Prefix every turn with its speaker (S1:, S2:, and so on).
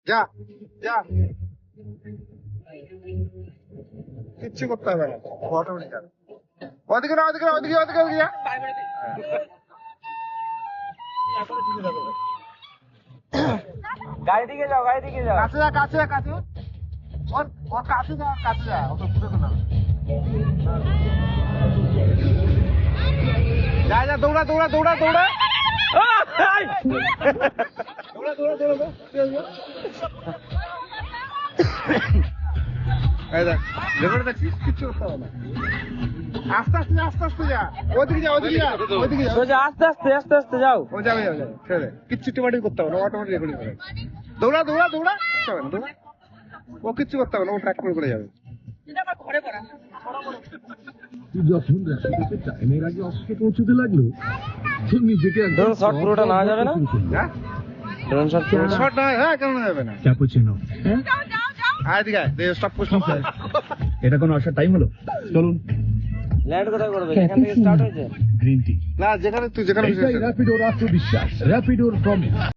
S1: যা যা, কিচ্ছু করতে হবে না, অটোমেটিক যাবে। ওদিকে না, ওদিকে না, ওদিকে ওদিকে ওদিকে যা।
S2: গাড়ি দিকে যাও, গাড়ি দিকে যাও।
S1: কাছে যা, কাছে যা, কাছে ওর ওর কাছে যা, কাছে যা, ওকে ঘুরে না। যা যা, দৌড়া দৌড়া দৌড়া দৌড়া দৌড়া দৌড়া দৌড়া। এই দেখ, লেবারে দেখছিস, কিচ্ছু করতে হবে না। আস্তে আস্তে যা, আস্তে আস্তে যা, ওদিকে যা, ওদিকে যা, ওদিকে যা।
S2: সোজা আস্তে আস্তে আস্তে আস্তে যাও।
S1: ও যাবে যাবে যাবে, ছেড়ে দে। কিচ্ছু টিমাটিম করতে হবে না, অটোমেটিক রেকর্ডিং হবে। দৌড়া দৌড়া দৌড়া, কিচ্ছু হবে না, দৌড়া। ও কিচ্ছু করতে হবে না, ও ট্র্যাক করে যাবে।
S3: তুই যখন র্যাপিডোতে টাইমের আগে অফিসে পৌঁছতে লাগলো তুই নিজেকে
S2: ধরুন শর্ট পুরোটা না যাবে না?
S1: হ্যাঁ
S2: ড্রোন শট পুরোটা।
S1: শর্ট নয়, হ্যাঁ কেন যাবে না।
S3: ক্যাপুচিনো
S1: আয় দিকে আয়, স্টপ পুশ স্টপ।
S3: এটা কোনো আসার টাইম হলো? চলুন।
S2: ল্যান্ড কোথায় করবে? যেখান থেকে স্টার্ট হয়েছে।
S3: গ্রিন টি
S1: না, যেখানে তুই যেখানে
S3: এটাই র্যাপিডোর আত্মবিশ্বাস, র্যাপিডোর প্রমিস।